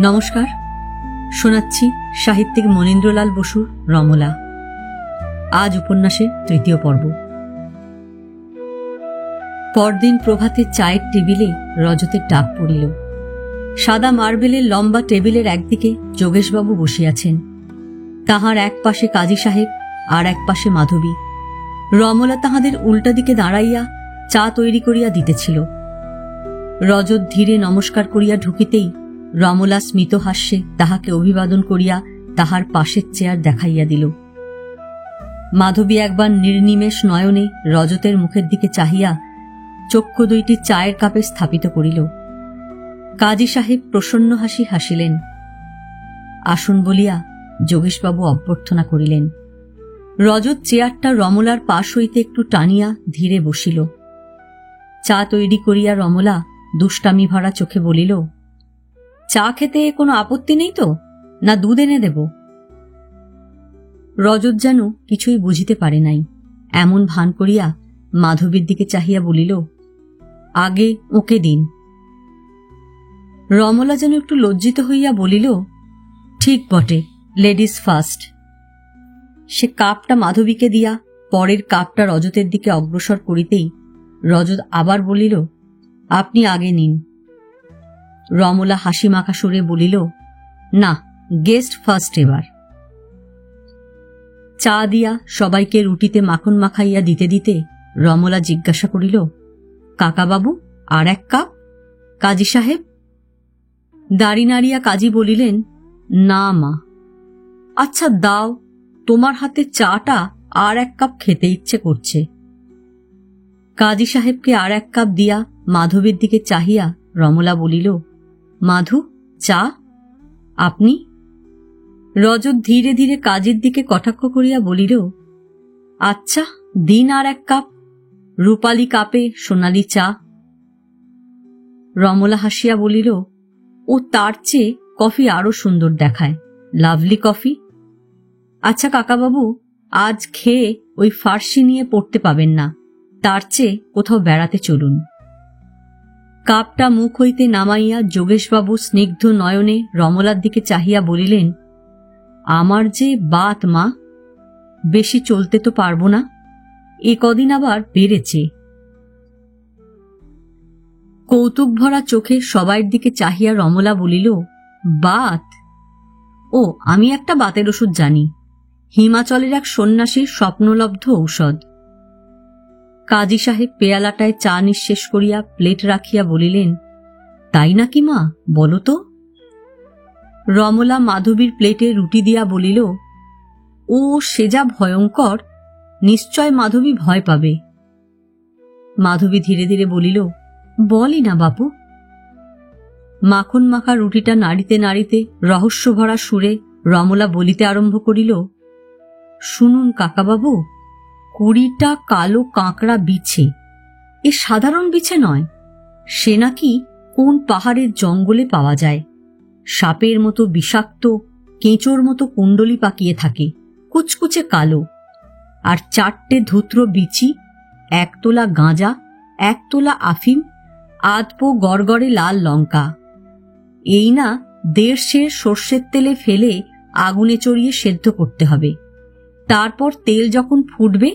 নমস্কার, শোনাচ্ছি সাহিত্যিক মনীন্দ্রলাল বসুর রমলা। আজ উপন্যাসের তৃতীয় পর্ব। পরদিন প্রভাতে চায়ের টেবিলে রজতের ডাক পড়িল। সাদা মার্বেলের লম্বা টেবিলের একদিকে যোগেশবাবু বসিয়াছেন, তাহার এক পাশে কাজী সাহেব আর এক পাশে মাধবী। রমলা তাহাদের উল্টা দিকে দাঁড়াইয়া চা তৈরি করিয়া দিতেছিল। রজত ধীরে নমস্কার করিয়া ঢুকিতেই রমলা স্মিত হাস্যে তাহাকে অভিবাদন করিয়া তাহার পাশের চেয়ার দেখাইয়া দিল। মাধবী একবার নির্নিমেষ নয়নে রজতের মুখের দিকে চাহিয়া চক্ষু দুইটি চায়ের কাপে স্থাপিত করিল। কাজী সাহেব প্রসন্ন হাসি হাসিলেন। আসুন বলিয়া যোগেশবাবু অভ্যর্থনা করিলেন। রজত চেয়ারটা রমলার পাশ হইতে একটু টানিয়া ধীরে বসিল। চা তৈরি করিয়া রমলা দুষ্টামি ভরা চোখে বলিল, চা খেতে কোনো আপত্তি নেই তো, না দুধ এনে দেব? রজত যেন কিছুই বুঝিতে পারে নাই, এমন ভান করিয়া মাধবীর দিকে চাহিয়া বলিল, আগে ওকে দিন। রমলা যেন একটু লজ্জিত হইয়া বলিল, ঠিক বটে, লেডিস ফার্স্ট। সে কাপটা মাধবীকে দিয়া পরের কাপটা রজতের দিকে অগ্রসর করিতেই রজত আবার বলিল, আপনি আগে নিন। রমলা হাসি মাখা সুরে বলিল, না, গেস্ট ফার্স্ট এবার। চা দিয়া সবাইকে রুটিতে মাখন মাখাইয়া দিতে দিতে রমলা জিজ্ঞাসা করিল, কাকাবাবু আর এক কাপ? কাজী সাহেব? দাড়ি নাড়িয়া কাজী বলিলেন, না মা। আচ্ছা দাও, তোমার হাতে চাটা আর এক কাপ খেতে ইচ্ছে করছে। কাজী সাহেবকে আর এক কাপ দিয়া মাধবীর দিকে চাহিয়া রমলা বলিল, মাধু, চা? আপনি? রজত ধীরে ধীরে কাজীর দিকে কটাক্ষ করিয়া বলিল, আচ্ছা দিন আর এক কাপ, রূপালী কাপে সোনালি চা। রমলা হাসিয়া বলিল, ও তার চেয়ে কফি আরো সুন্দর দেখায়, লাভলি কফি। আচ্ছা কাকাবাবু, আজ খেয়ে ওই ফার্সি নিয়ে পড়তে পাবেন না, তার চেয়ে কোথাও বেড়াতে চলুন। কাপটা মুখ হইতে নামাইয়া যোগেশবাবু স্নিগ্ধ নয়নে রমলার দিকে চাহিয়া বলিলেন, আমার যে বাত মা, বেশি চলতে তো পারব না, এ কদিন আবার বেড়েছে। কৌতুক ভরা চোখে সবাইয়ের দিকে চাহিয়া রমলা বলিল, বাত? ও, আমি একটা বাতের ওষুধ জানি, হিমাচলের এক সন্ন্যাসীর স্বপ্নলব্ধ ঔষধ। কাজী সাহেব পেয়ালাটায় চা নিঃশেষ করিয়া প্লেট রাখিয়া বলিলেন, তাই নাকি মা, বলো তো? রমলা মাধবীর প্লেটে রুটি দিয়া বলিল, ও সে যা ভয়ঙ্কর, নিশ্চয় মাধবী ভয় পাবে। মাধবী ধীরে ধীরে বলিল, বলি না বাপু। মাখন মাখা রুটিটা নাড়িতে নাড়িতে রহস্য ভরা সুরে রমলা বলিতে আরম্ভ করিল, শুনুন কাকাবাবু, 20টা কালো কাঁকড়া বিছে, এ সাধারণ বিছে নয়, সে নাকি কোন পাহাড়ের জঙ্গলে পাওয়া যায়। সাপের মতো বিষাক্ত, কেঁচোর মতো কুণ্ডলি পাকিয়ে থাকে, কুচকুচে কালো, আর 4টে ধূত্র বিচি, 1 তোলা গাঁজা, 1 তোলা আফিম, আধপো গড়গড়ে লাল লঙ্কা। এই না 1.5 সের সর্ষের তেলে ফেলে আগুনে চড়িয়ে সেদ্ধ করতে হবে। তারপর তেল যখন ফুটবে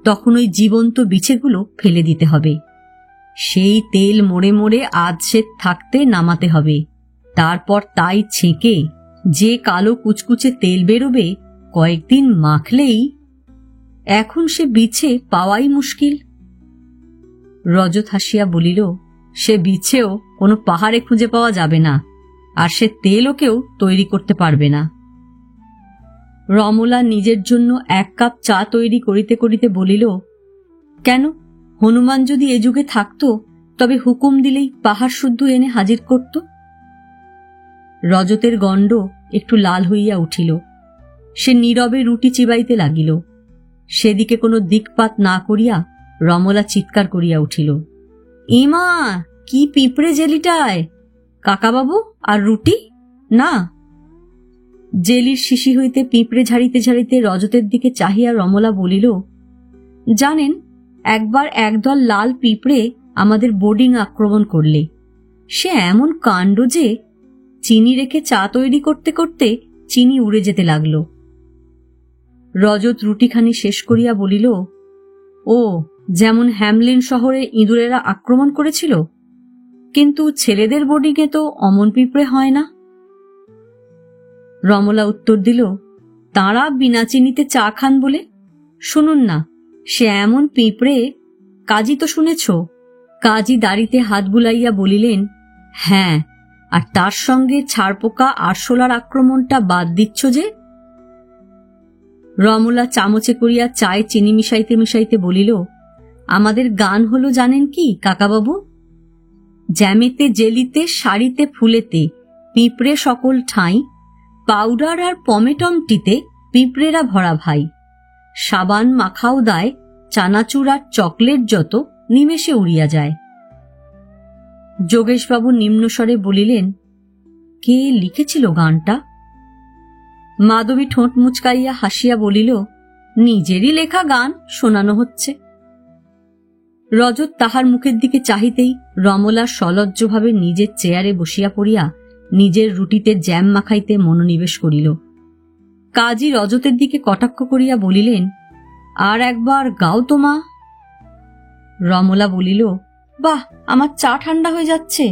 তখন ওই জীবন্ত বিছেগুলো ফেলে দিতে হবে। সেই তেল মোড়ে মোড়ে আধসেদ থাকতে নামাতে হবে। তারপর তাই ছেঁকে যে কালো কুচকুচে তেল বেরোবে, কয়েকদিন মাখলেই, এখন সে বিছে পাওয়াই মুশকিল। রজত হাসিয়া বলিল, সে বিছেও কোনো পাহাড়ে খুঁজে পাওয়া যাবে না, আর সে তেলও কেউ তৈরি করতে পারবে না। রমলা নিজের জন্য 1 কাপ চা তৈরি করিতে করিতে বলিল, কেন, হনুমান যদি এ যুগে থাকত তবে হুকুম দিলেই পাহাড় শুদ্ধ এনে হাজির করত। রজতের গণ্ড একটু লাল হইয়া উঠিল। সে নীরবে রুটি চিবাইতে লাগিল। সেদিকে কোনো দিকপাত না করিয়া রমলা চিৎকার করিয়া উঠিল, এমা, কি পিঁপড়ে জেলিটায়! কাকাবাবু, আর রুটি না? জেলির শিশি হইতে পিঁপড়ে ঝাড়িতে ঝাড়িতে রজতের দিকে চাহিয়া রমলা বলিল, জানেন, একবার একদল লাল পিঁপড়ে আমাদের বোর্ডিং আক্রমণ করলে, সে এমন কাণ্ড যে চিনি রেখে চা তৈরি করতে করতে চিনি উড়ে যেতে লাগল। রজত রুটিখানি শেষ করিয়া বলিল, ও, যেমন হ্যামলিন শহরে ইঁদুরেরা আক্রমণ করেছিল, কিন্তু ছেলেদের বোর্ডিংয়ে তো অমন পিঁপড়ে হয় না। রমলা উত্তর দিল, তাঁরা বিনা চিনিতে চা খান বলে। শুনুন না, সে এমন পিঁপড়ে, কাজী তো শুনেছ? কাজী দাড়িতে হাত বুলাইয়া বলিলেন, হ্যাঁ, আর তার সঙ্গে ছারপোকা আরশোলার আক্রমণটা বাদ দিচ্ছ যে? রমলা চামচে করিয়া চায়ে চিনি মিশাইতে মিশাইতে বলিল, আমাদের গান হলো জানেন কি কাকাবাবু? জ্যামেতে জেলিতে শাড়িতে ফুলেতে পিঁপড়ে সকল ঠাঁই, পাউডার আর পমেটমটিতে পিঁপড়েরা ভরা ভাই, সাবান মাখাও দায়, চানাচুর আর চকলেট যত নিমেষে উড়িয়া যায়। যোগেশবাবু নিম্নস্বরে বলিলেন, কে লিখেছিল গানটা? মাধবী ঠোঁট মুচকাইয়া হাসিয়া বলিল, নিজেরই লেখা গান শোনানো হচ্ছে। রজত তাহার মুখের দিকে চাহিতেই রমলা সলজ্জভাবে নিজের চেয়ারে বসিয়া পড়িয়া নিজের রুটিতে জ্যাম মাখাইতে মনোনিবেশ করিল। কাজী রজতের দিকে কটাক্ষ করিয়া বলিলেন, আর একবার গাও তো মা। রমলা বলিল, বাহ, আমার চা ঠান্ডা হয়ে যাচ্ছে।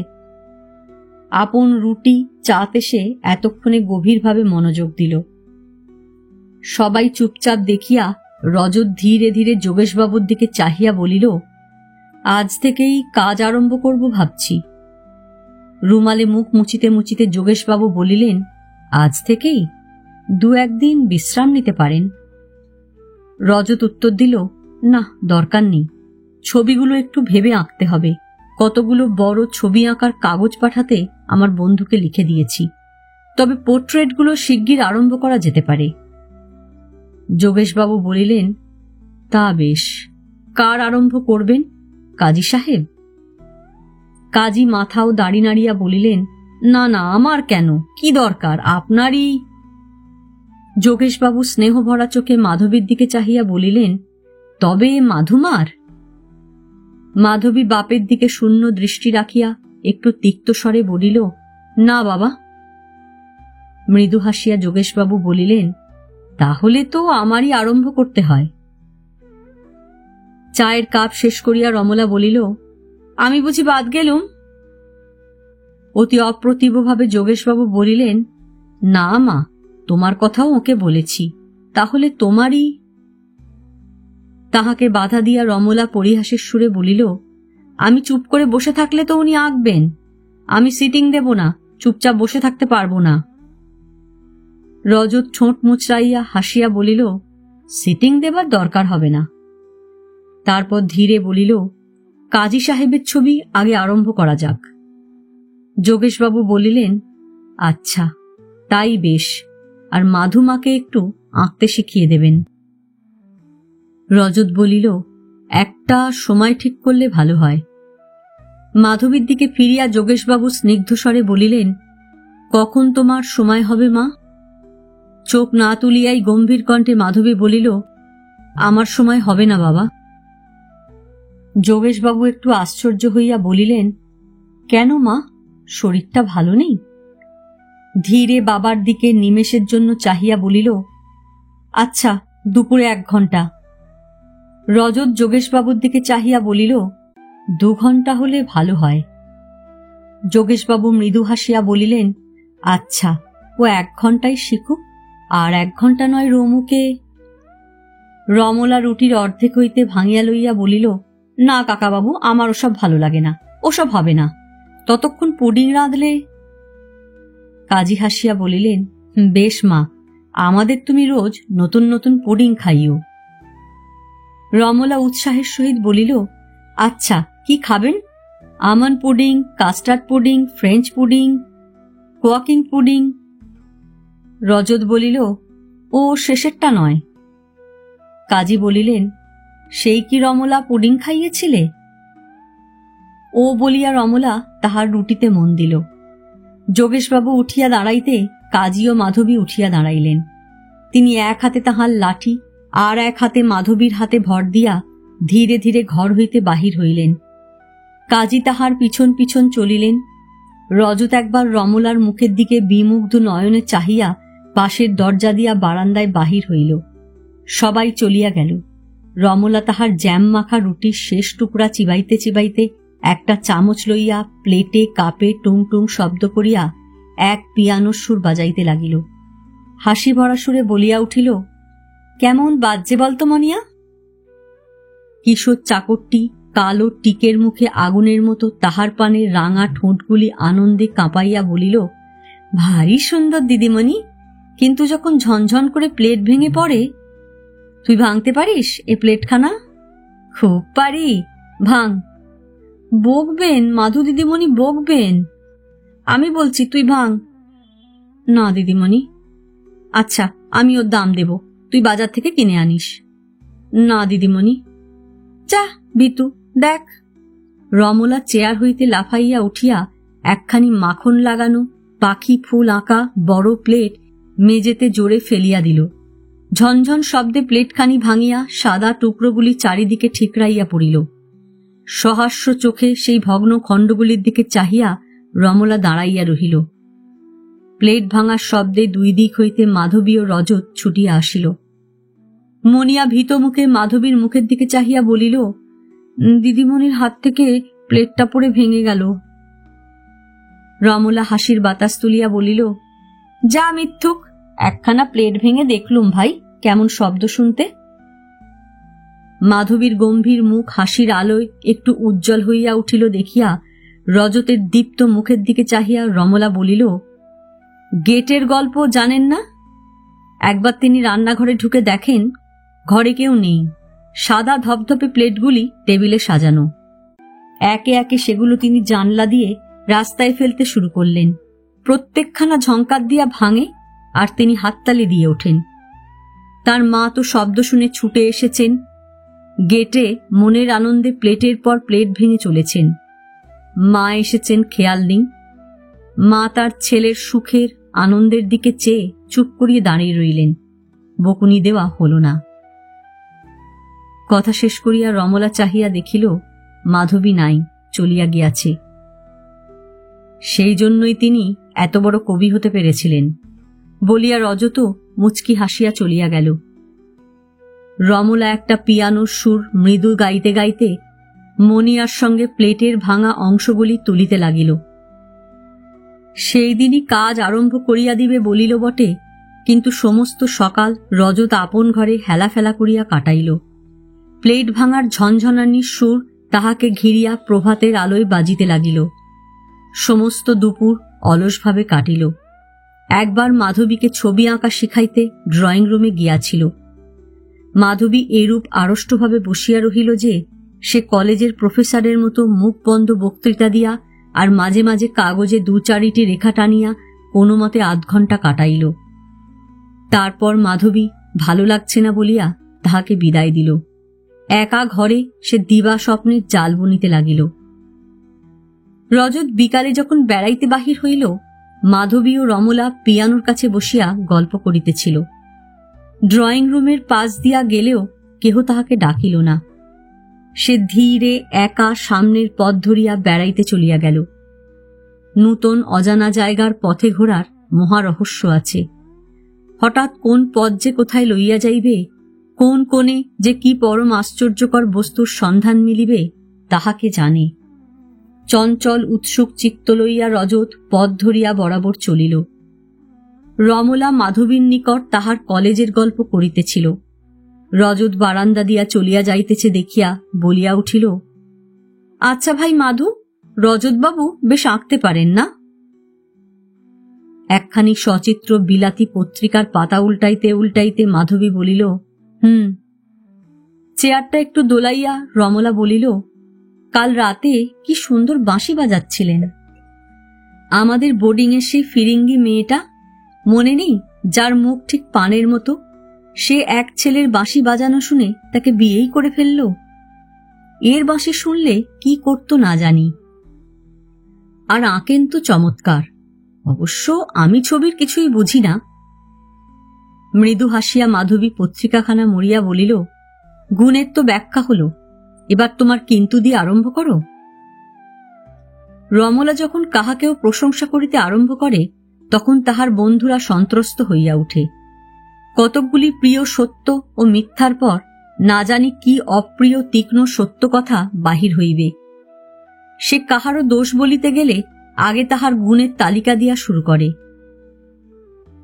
আপন রুটি চাতে সে এতক্ষণে গভীরভাবে মনোযোগ দিল। সবাই চুপচাপ দেখিয়া রজত ধীরে ধীরে যোগেশবাবুর দিকে চাহিয়া বলিল, আজ থেকেই কাজ আরম্ভ করব ভাবছি। রুমালে মুখ মুছিতে মুছিতে যোগেশবাবু বলিলেন, আজ থেকেই? 2-1 দিন বিশ্রাম নিতে পারেন। রজত উত্তর দিল, না, দরকার নেই। ছবিগুলো একটু ভেবে আঁকতে হবে। কতগুলো বড় ছবি আঁকার কাগজ পাঠাতে আমার বন্ধুকে লিখে দিয়েছি, তবে পোর্ট্রেটগুলো শিগগির আরম্ভ করা যেতে পারে। যোগেশবাবু বলিলেন, তা বেশ, কার আরম্ভ করবেন, কাজী সাহেব? কাজী মাথা ও দাড়ি নাড়িয়া বলিলেন, না না, আমার কেন, কি দরকার, আপনারই। যোগেশবাবু স্নেহ ভরা চোখে মাধবীর দিকে চাহিয়া বলিলেন, তবে মাধুমার? মাধবী বাপের দিকে শূন্য দৃষ্টি রাখিয়া একটু তিক্ত স্বরে বলিল, না বাবা। মৃদু হাসিয়া যোগেশবাবু বলিলেন, তাহলে তো আমারই আরম্ভ করতে হয়। চায়ের কাপ শেষ করিয়া রমলা বলিল, আমি বুঝি বাদ গেলুম? অতি অপ্রতিভভাবে যোগেশবাবু বলিলেন, না মা, তোমার কথাও ওকে বলেছি, তাহলে তোমারই। তাহাকে বাধা দিয়া রমলা পরিহাসের সুরে বলিল, আমি চুপ করে বসে থাকলে তো উনি আঁকবেন, আমি সিটিং দেব না, চুপচাপ বসে থাকতে পারবো না। রজত ঠোঁট মুচড়াইয়া হাসিয়া বলিল, সিটিং দেবার দরকার হবে না। তারপর ধীরে বলিল, কাজী সাহেবের ছবি আগে আরম্ভ করা যাক। যোগেশবাবু বলিলেন, আচ্ছা, তাই বেশ, আর মাধুমাকে একটু আঁকতে শিখিয়ে দেবেন। রজত বলিল, একটা সময় ঠিক করলে ভালো হয়। মাধবীর দিকে ফিরিয়া যোগেশবাবু স্নিগ্ধস্বরে বলিলেন, কখন তোমার সময় হবে মা? চোখ না তুলিয়াই গম্ভীর কণ্ঠে মাধবী বলিল, আমার সময় হবে না বাবা। যোগেশবাবু একটু আশ্চর্য হইয়া বলিলেন, কেন মা, শরীরটা ভালো নেই? ধীরে বাবার দিকে নিমেষের জন্য চাহিয়া বলিল, আচ্ছা, দুপুরে 1 ঘন্টা। রজত যোগেশবাবুর দিকে চাহিয়া বলিল, 2 ঘন্টা হলে ভালো হয়। যোগেশবাবু মৃদু হাসিয়া বলিলেন, আচ্ছা, ও 1 ঘন্টায় শিখুক, আর 1 ঘন্টা নয় রমুকে। রমলা রুটির অর্ধেক হইতে ভাঙিয়া লইয়া বলিল, না কাকাবাবু, আমার ওসব ভালো লাগে না, ওসব হবে না, ততক্ষণ পুডিং রাঁধলে। কাজী হাসিয়া বলিলেন, বেশ মা, আমাদের তুমি রোজ নতুন নতুন পুডিং খাইও। রমলা উৎসাহের সহিত বলিল, আচ্ছা, কি খাবেন? Almond pudding, custard pudding, French pudding, quaking pudding? Rajat বলিল, ও শেষেরটা নয়। কাজী বলিলেন, সেই কি রমলা পুডিং খাইয়েছিলে? ও বলিয়া রমলা তাহার রুটিতে মন দিল। যোগেশবাবু উঠিয়া দাঁড়াইতে কাজী ও মাধবী উঠিয়া দাঁড়াইলেন। তিনি এক হাতে তাহার লাঠি আর এক হাতে মাধবীর হাতে ভর দিয়া ধীরে ধীরে ঘর হইতে বাহির হইলেন। কাজী তাহার পিছন পিছন চলিলেন। রজত একবার রমলার মুখের দিকে বিমুগ্ধ নয়নে চাহিয়া পাশের দরজা দিয়া বারান্দায় বাহির হইল। সবাই চলিয়া গেল। রমলা তাহার জ্যাম মাখা রুটির শেষ টুকরা চিবাইতে চিবাইতে একটা চামচ লইয়া প্লেটে কাপে টুং টুং শব্দ করিয়া এক পিয়ানোর সুর বাজাইতে লাগিল। হাসি ভরা সুরে বলিয়া উঠিল, কেমন বাজছে বলতো মনিয়া? কিশোর চাকরটি কালো টিকের মুখে আগুনের মতো তাহার পানের রাঙা ঠোঁটগুলি আনন্দে কাঁপাইয়া বলিল, ভারী সুন্দর দিদিমণি, কিন্তু যখন ঝনঝন করে প্লেট ভেঙে পড়ে। তুই ভাঙতে পারিস এ প্লেটখানা? খুব পারি, ভাঙ। বকবেন মাধু দিদিমণি, বকবেন। আমি বলছি তুই ভাঙ। না দিদিমণি। আচ্ছা, আমি ওর দাম দেব, তুই বাজার থেকে কিনে আনিস। না দিদিমণি। যা বিতু, দেখ। রমলা চেয়ার হইতে লাফাইয়া উঠিয়া একখানি মাখন লাগানো পাখি ফুল আঁকা বড় প্লেট মেজেতে জোরে ফেলিয়া দিল। ঝনঝন শব্দে প্লেটখানি ভাঙিয়া সাদা টুকরোগুলি চারিদিকে ঠিকরাইয়া পড়িল। সহাস্য চোখে সেই ভগ্ন খণ্ডগুলির দিকে চাহিয়া রমলা দাঁড়াইয়া রহিল। প্লেট ভাঙার শব্দে দুই দিক হইতে মাধবী ও রজত ছুটিয়া আসিল। মনিয়া ভীত মুখে মাধবীর মুখের দিকে চাহিয়া বলিল, দিদিমণির হাত থেকে প্লেটটা পড়ে ভেঙে গেল। রমলা হাসির বাতাস তুলিয়া বলিল, যা মিথ্যুক, একখানা প্লেট ভেঙে দেখলুম ভাই, কেমন শব্দ শুনতে। মাধবীর গম্ভীর মুখ হাসির আলোয় একটু উজ্জ্বল হইয়া উঠিল দেখিয়া রজতের দীপ্ত মুখের দিকে চাহিয়া রমলা বলিল, গেটের গল্প জানেন না? একবার তিনি রান্নাঘরে ঢুকে দেখেন ঘরে কেউ নেই, সাদা ধপধপে প্লেটগুলি টেবিলে সাজানো। একে একে সেগুলো তিনি জানলা দিয়ে রাস্তায় ফেলতে শুরু করলেন। প্রত্যেকখানা ঝংকার দিয়া ভাঙে আর তিনি হাততালি দিয়ে ওঠেন। তার মা তো শব্দ শুনে ছুটে এসেছেন। গেটে মনের আনন্দে প্লেটের পর প্লেট ভেঙে চলেছেন। মা এসেছেন খেয়াল নেই। মা তার ছেলের সুখের আনন্দের দিকে চেয়ে চুপ করিয়ে দাঁড়িয়ে রইলেন। বকুনি দেওয়া হল না। কথা শেষ করিয়া রমলা চাহিয়া দেখিল মাধবী নাই, চলিয়া গিয়াছে। সেই জন্যই তিনি এত বড় কবি হতে পেরেছিলেন বলিয়া রজত মুচকি হাসিয়া চলিয়া গেল। রমলা একটা পিয়ানোর সুর মৃদু গাইতে গাইতে মনিয়ার সঙ্গে প্লেটের ভাঙা অংশগুলি তুলিতে লাগিল। সেই দিনই কাজ আরম্ভ করিয়া দিবে বলিল বটে, কিন্তু সমস্ত সকাল রজত আপন ঘরে হেলাফেলা করিয়া কাটাইল। প্লেট ভাঙার ঝনঝনানির সুর তাহাকে ঘিরিয়া প্রভাতের আলোয় বাজিতে লাগিল। সমস্ত দুপুর অলসভাবে কাটিল। একবার মাধবীকে ছবি আঁকা শিখাইতে ড্রয়িং রুমে গিয়াছিল। মাধবী এরূপ আড়ষ্টভাবে বসিয়া রহিল যে সে কলেজের প্রফেসরের মতো মুখ বন্ধ বক্তৃতা দিয়া আর মাঝে মাঝে কাগজে দু চারিটি রেখা টানিয়া কোনো মতে আধ ঘণ্টা কাটাইল। তারপর মাধবী ভালো লাগছে না বলিয়া তাহাকে বিদায় দিল। একা ঘরে সে দিবা স্বপ্নের জাল বুনিতে লাগিল। রজত বিকালে যখন বেড়াইতে বাহির হইল, মাধবী ও রমলা পিয়ানোর কাছে বসিয়া গল্প করিতেছিল। ড্রয়িং রুমের পাশ দিয়া গেলেও কেহ তাহাকে ডাকিল না। সে ধীরে একা সামনের পথ ধরিয়া বেড়াইতে চলিয়া গেল। নূতন অজানা জায়গার পথে ঘোরার মহারহস্য আছে। হঠাৎ কোন পথ যে কোথায় লইয়া যাইবে, কোন কোণে যে কি পরম আশ্চর্যকর বস্তুর সন্ধান মিলিবে, তাহাকে জানে। চঞ্চল উৎসুক চিত্ত লইয়া রজত পথ ধরিয়া বরাবর চলিল। রমলা মাধবীর নিকট তাহার কলেজের গল্প করিতেছিল। রজত বারান্দা দিয়া চলিয়া যাইতেছে দেখিয়া বলিয়া উঠিল, আচ্ছা ভাই মাধু, রজতবাবু বেশ আঁকতে পারেন না? একখানি সচিত্র বিলাতি পত্রিকার পাতা উল্টাইতে উল্টাইতে মাধবী বলিল, চেয়ারটা একটু দোলাইয়া রমলা বলিল, কাল রাতে কি সুন্দর বাঁশি বাজাচ্ছিলেন। আমাদের বোর্ডিংয়ের সেই ফিরিঙ্গি মেয়েটা মনে নেই, যার মুখ ঠিক পানের মতো, সে এক ছেলের বাঁশি বাজানো শুনে তাকে বিয়েই করে ফেলল। এর বাঁশি শুনলে কি করত না জানি। আর আঁকেন তো চমৎকার। অবশ্য আমি ছবির কিছুই বুঝি না। মৃদু হাসিয়া মাধবী পত্রিকাখানা মরিয়া বলিল, গুণের তো ব্যাখ্যা হল, এবার তোমার কিন্তু দিয়ে আরম্ভ করো। রমলা যখন কাহাকেও প্রশংসা করিতে আরম্ভ করে তখন তাহার বন্ধুরা সন্ত্রস্ত হইয়া উঠে। কতকগুলি প্রিয় সত্য ও মিথ্যার পর না জানি কি অপ্রিয় তীক্ষ্ণ সত্য কথা বাহির হইবে। সে কাহারও দোষ বলিতে গেলে আগে তাহার গুণের তালিকা দিয়া শুরু করে।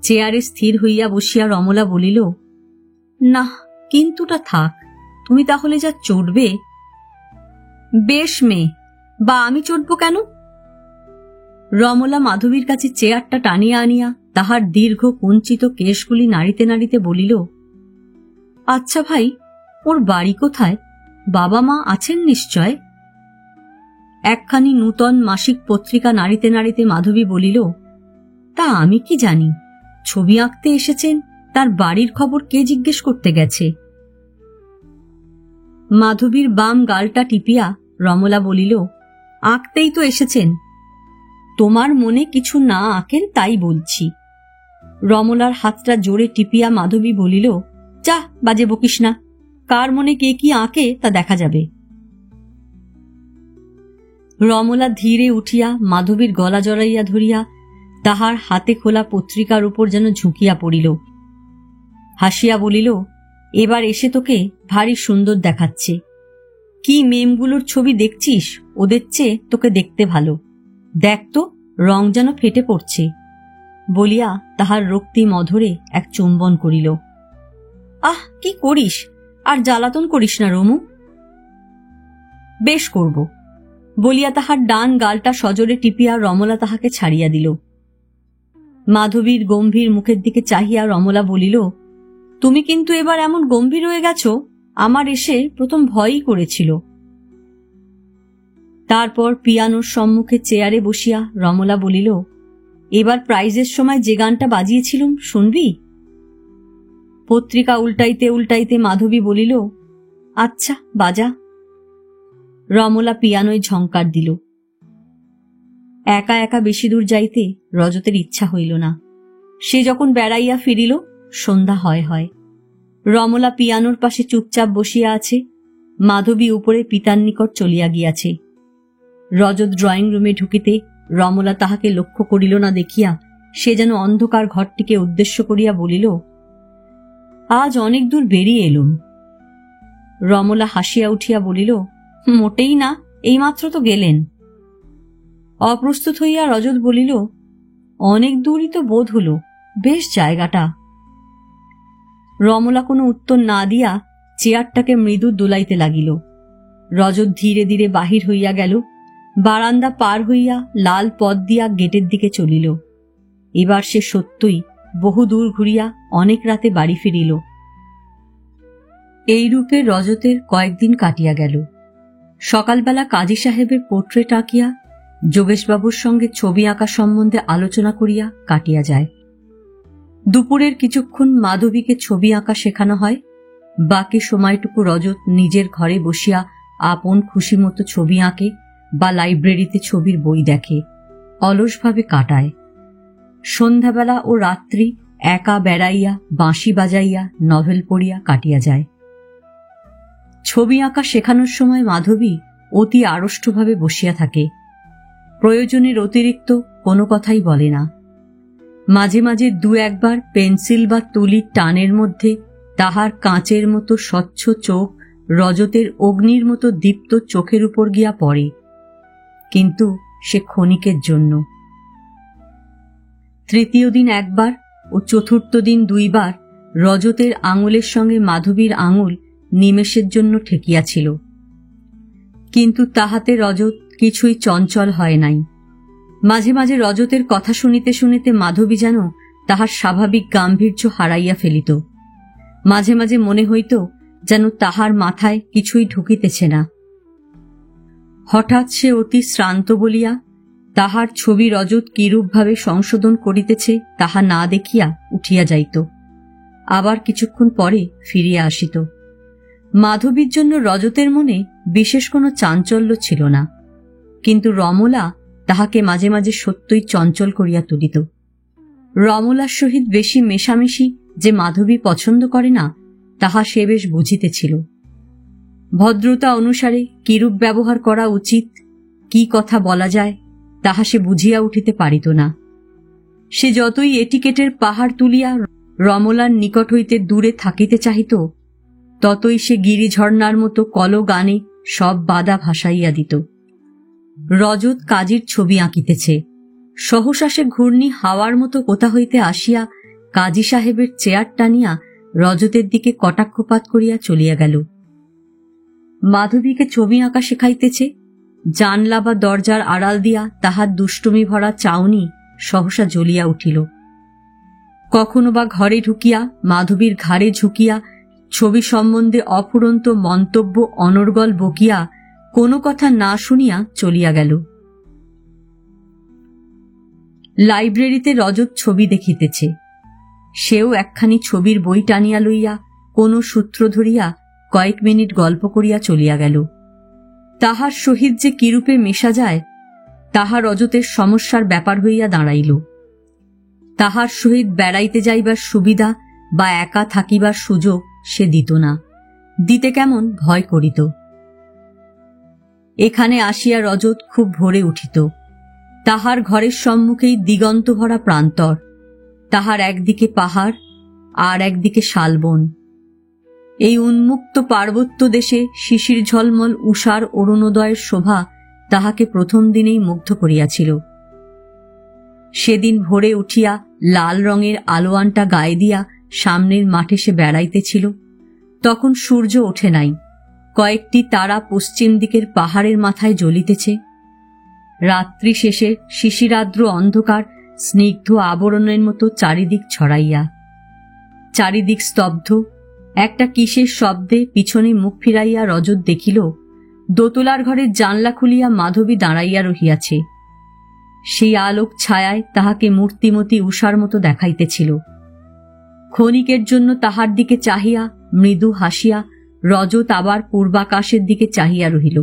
চেয়ারে স্থির হইয়া বসিয়া রমলা বলিল, না, কিন্তুটা থাক, তুমি তাহলে যা চটবে। বেশ মেয়ে, বা আমি চটব কেন? রমলা মাধবীর কাছে চেয়ারটা টানিয়া আনিয়া তাহার দীর্ঘ কুঞ্চিত কেশগুলি নাড়িতে নাড়িতে বলিল, আচ্ছা ভাই, ওর বাড়ি কোথায়? বাবা মা আছেন নিশ্চয়? একখানি নূতন মাসিক পত্রিকা নাড়িতে নাড়িতে মাধবী বলিল, তা আমি কি জানি? ছবি আঁকতে এসেছেন, তার বাড়ির খবর কে জিজ্ঞেস করতে গেছে? মাধবীর বাম গালটা টিপিয়া রমলা বলিল, আঁকতেই তো এসেছেন। তোমার মনে কিছু না আঁকেন তাই বলছি। রমলার হাতটা জোরে টিপিয়া মাধবী বলিল, যা, বাজে বকিস না, কার মনে কে কি আঁকে তা দেখা যাবে। রমলা ধীরে উঠিয়া মাধবীর গলা জড়াইয়া ধরিয়া তাহার হাতে খোলা পত্রিকার উপর যেন ঝুঁকিয়া পড়িল। হাসিয়া বলিল, এবার এসে তোকে ভারী সুন্দর দেখাচ্ছে। কি মেমগুলোর ছবি দেখছিস, ওদের চেয়ে তোকে দেখতে ভালো। দেখ তো, রং যেন ফেটে পড়ছে। বলিয়া তাহার রক্তিম অধরে এক চুম্বন করিল। আহ, কি করিস, আর জ্বালাতন করিস না রমু। বেশ করব, বলিয়া তাহার ডান গালটা সজোরে টিপিয়া রমলা তাহাকে ছাড়িয়া দিল। মাধবীর গম্ভীর মুখের দিকে চাহিয়া রমলা বলিল, তুমি কিন্তু এবার এমন গম্ভীর হয়ে গেছ, আমার এসে প্রথম ভয়ই করেছিল। তারপর পিয়ানোর সম্মুখে চেয়ারে বসিয়া রমলা বলিল, এবার প্রাইজের সময় যে গানটা বাজিয়েছিলুম শুনবি? পত্রিকা উল্টাইতে উল্টাইতে মাধবী বলিল, আচ্ছা, বাজা। রমলা পিয়ানোয় ঝংকার দিল। একা একা বেশি দূর যাইতে রজতের ইচ্ছা হইল না। সে যখন বেড়াইয়া ফিরিল, সন্ধ্যা হয় হয়। রমলা পিয়ানোর পাশে চুপচাপ বসিয়া আছে, মাধবী উপরে পিতার নিকট চলিয়া গিয়াছে। রজত ড্রয়িং রুমে ঢুকিতে রমলা তাহাকে লক্ষ্য করিল না দেখিয়া সে যেন অন্ধকার ঘরটিকে উদ্দেশ্য করিয়া বলিল, আজ অনেক দূর বেরিয়ে এলুম। রমলা হাসিয়া উঠিয়া বলিল, মোটেই না, এইমাত্র তো গেলেন। অপ্রস্তুত হইয়া রজত বলিল, অনেক দূরই তো বোধ হল, বেশ জায়গাটা। রমলা কোনো উত্তর না দিয়া চেয়ারটাকে মৃদু দোলাইতে লাগিল। রজত ধীরে ধীরে বাহির হইয়া গেল, বারান্দা পার হইয়া লাল পথ দিয়া গেটের দিকে চলিল। এবার সে সত্যই বহু দূর ঘুরিয়া অনেক রাতে বাড়ি ফিরিল। এইরূপে রজতের কয়েকদিন কাটিয়া গেল। সকালবেলা কাজী সাহেবের পোর্ট্রেট আঁকিয়া যোগেশবাবুর সঙ্গে ছবি আঁকা সম্বন্ধে আলোচনা করিয়া কাটিয়া যায়। দুপুরের কিছুক্ষণ মাধবীকে ছবি আঁকা শেখানো হয়। বাকি সময়টুকু রজত নিজের ঘরে বসিয়া আপন খুশি মতো ছবি আঁকে বা লাইব্রেরিতে ছবির বই দেখে, অলসভাবে কাটায়। সন্ধ্যাবেলা ও রাত্রি একা বেড়াইয়া, বাঁশি বাজাইয়া, নভেল পড়িয়া কাটিয়া যায়। ছবি আঁকা শেখানোর সময় মাধবী অতি আড়ষ্টভাবে বসিয়া থাকে। প্রয়োজনের অতিরিক্ত কোনো কথাই বলে না। মাঝে মাঝে দু একবার পেন্সিল বা তুলির টানের মধ্যে তাহার কাঁচের মতো স্বচ্ছ চোখ রজতের অগ্নির মতো দীপ্ত চোখের উপর গিয়া পড়ে, কিন্তু সে ক্ষণিকের জন্য। তৃতীয় দিন একবার ও চতুর্থ দিন দুইবার রজতের আঙুলের সঙ্গে মাধবীর আঙুল নিমেষের জন্য ঠেকিয়াছিল, কিন্তু তাহাতে রজত কিছুই চঞ্চল হয় নাই। মাঝে মাঝে রজতের কথা শুনিতে শুনিতে মাধবী যেন তাহার স্বাভাবিক গাম্ভীর্য হারাইয়া ফেলিত। মাঝে মাঝে মনে হইত যেন তাহার মাথায় কিছুই ঢুকিতেছে না। হঠাৎ সে অতি শ্রান্ত বলিয়া তাহার ছবি রজত কিরূপভাবে সংশোধন করিতেছে তাহা না দেখিয়া উঠিয়া যাইত, আবার কিছুক্ষণ পরে ফিরিয়া আসিত। মাধবীর জন্য রজতের মনে বিশেষ কোনো চাঞ্চল্য ছিল না, কিন্তু রমলা তাহাকে মাঝে মাঝে সত্যই চঞ্চল করিয়া তুলিত। রমলার সহিত বেশি মেশামেশি যে মাধবী পছন্দ করে না তাহা সে বেশ বুঝিতেছিল। ভদ্রতা অনুসারে কিরূপ ব্যবহার করা উচিত, কি কথা বলা যায় তাহা সে বুঝিয়া উঠিতে পারিত না। সে যতই এটিকেটের পাহাড় তুলিয়া রমলার নিকট হইতে দূরে থাকিতে চাহিত, ততই সে গিরিঝর্ণার মতো কল গানে সব বাধা ভাসাইয়া দিত। রজত কাজীর ছবি আঁকিতেছে। সহসা সে ঘূর্ণি হাওয়ার মতো কোথা হইতে আসিয়া কাজী সাহেবের চেয়ার টানিয়া রজতের দিকে কটাক্ষপাত করিয়া চলিয়া গেল। মাধবীকে ছবি আঁকা শেখাইতেছে। জানলা বা দরজার আড়াল দিয়া তাহার দুষ্টুমি ভরা চাউনি সহসা জ্বলিয়া উঠিল। কখনো বা ঘরে ঢুকিয়া মাধবীর ঘাড়ে ঝুঁকিয়া ছবি সম্বন্ধে অফুরন্ত মন্তব্য অনর্গল বকিয়া কোনো কথা না শুনিয়া চলিয়া গেল। লাইব্রেরিতে রজত ছবি দেখিতেছে। সেও একখানি ছবির বই টানিয়া লইয়া কোনো সূত্র ধরিয়া কয়েক মিনিট গল্প করিয়া চলিয়া গেল। তাহার সহিত যে কিরূপে মেশা যায় তাহা রজতের সমস্যার ব্যাপার হইয়া দাঁড়াইল। তাহার সহিত বেড়াইতে যাইবার সুবিধা বা একা থাকিবার সুযোগ সে দিত না, দিতে কেমন ভয় করিত। এখানে আসিয়া রজত খুব ভোরে উঠিত। তাহার ঘরের সম্মুখেই দিগন্ত ভরা প্রান্তর, তাহার একদিকে পাহাড় আর একদিকে শালবন। এই উন্মুক্ত পার্বত্য দেশে শিশির ঝলমল উষার অরুণোদয়ের শোভা তাহাকে প্রথম দিনেই মুগ্ধ করিয়াছিল। সেদিন ভোরে উঠিয়া লাল রঙের আলোয়ানটা গায়ে দিয়া সামনের মাঠে সে বেড়াইতেছিল, তখন সূর্য ওঠে নাই। কয়েকটি তারা পশ্চিম দিকের পাহাড়ের মাথায় জ্বলিতেছে। রাত্রি শেষে শিশিরাদ্র অন্ধকার স্নিগ্ধ আবরণের মতো চারিদিক ছড়াইয়া। চারিদিক স্তব্ধ। একটা কিসের শব্দে পিছনে মুখ ফিরাইয়া রজত দেখিল দোতলার ঘরের জানলা খুলিয়া মাধবী দাঁড়াইয়া রহিয়াছে। সেই আলোক ছায়ায় তাহাকে মূর্তিমতী উষার মতো দেখাইতেছিল। ক্ষণিকের জন্য তাহার দিকে চাহিয়া মৃদু হাসিয়া রজত আবার পূর্বাকাশের দিকে চাহিয়া রহিল।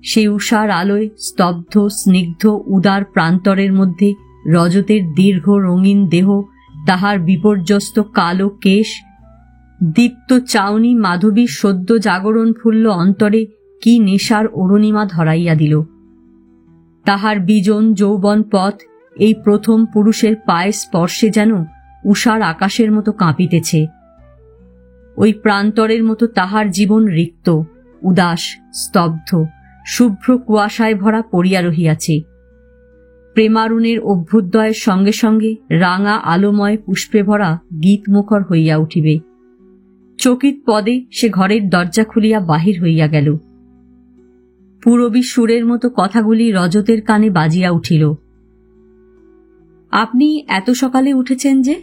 সেই উষার আলোয় স্তব্ধ স্নিগ্ধ উদার প্রান্তরের মধ্যে রজতের দীর্ঘ রঙিন দেহ, তাহার বিপর্যস্ত কালো কেশ, দীপ্ত চাউনি মাধবীর সদ্য জাগরণ ফুল্ল অন্তরে কি নেশার অরুণিমা ধরাইয়া দিল। তাহার বিজন যৌবন পথ এই প্রথম পুরুষের পায়ের স্পর্শে যেন উষার আকাশের মতো কাঁপিতেছে। ওই প্রান্তরের মতো তাহার জীবন রিক্ত, উদাস, স্তব্ধ, শুভ্র কুয়াশায় ভরা পড়িয়া রহিয়াছে। প্রেমারুণের অভ্যুদয়ের সঙ্গে সঙ্গে রাঙা আলোময় পুষ্পে ভরা গীতমুখর হইয়া উঠিবে। চকিত পদে সে ঘরের দরজা খুলিয়া বাহির হইয়া গেল। পূরবী সুরের মতো কথাগুলি রজতের কানে বাজিয়া উঠিল। আপনি এত সকালে উঠেছেন যে?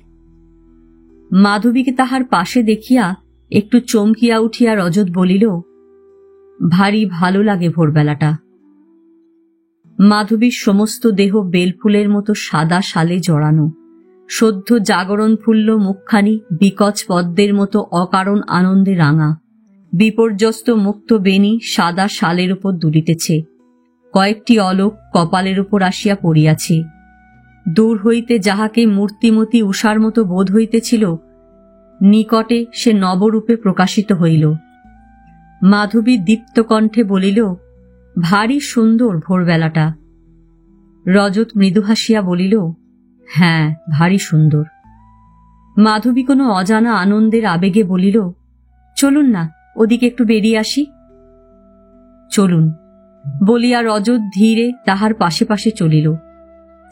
মাধবীকে তাহার পাশে দেখিয়া একটু চমকিয়া উঠিয়া রজত বলিল, ভারী ভালো লাগে ভোরবেলাটা। মাধবীর সমস্ত দেহ বেলফুলের মতো সাদা শালে জড়ানো, সদ্য জাগরণ ফুল্ল মুখখানি বিকচ পদ্মের মতো অকারণ আনন্দে রাঙা। বিপর্যস্ত মুক্ত বেণী সাদা শালের উপর দুলিতেছে। কয়েকটি অলোক কপালের উপর আসিয়া পড়িয়াছে। দূর হইতে যাহাকে মূর্তিমতী উষার মতো বোধ হইতেছিল, নিকটে সে নবরূপে প্রকাশিত হইল। মাধবী দীপ্ত কণ্ঠে বলিল, ভারী সুন্দর ভোরবেলাটা। রজত মৃদু হাসিয়া বলিল, হ্যাঁ, ভারী সুন্দর। মাধবী কোনো অজানা আনন্দের আবেগে বলিল, চলুন না, ওদিকে একটু বেরিয়ে আসি। চলুন বলিয়া রজত ধীরে তাহার পাশে পাশে চলিল।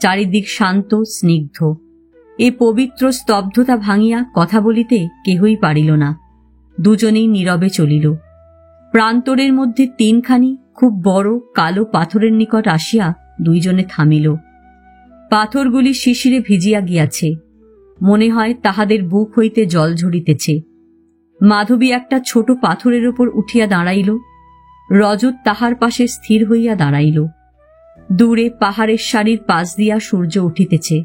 চারিদিক শান্ত স্নিগ্ধ। এ পবিত্র স্তব্ধতা ভাঙিয়া কথা বলিতে কেহই পারিল না। দুজনেই নীরবে চলিল। প্রান্তরের মধ্যে তিনখানি খুব বড় কালো পাথরের নিকট আসিয়া দুইজনে থামিল। পাথরগুলি শিশিরে ভিজিয়া গিয়াছে। মনে হয় তাহাদের বুক হইতে জল ঝরিতেছে। মাধবী একটা ছোট পাথরের ওপর উঠিয়া দাঁড়াইল। রজত তাহার পাশে স্থির হইয়া দাঁড়াইল। দূরে পাহাড়ের সারির পাশ দিয়া সূর্য উঠিতেছে।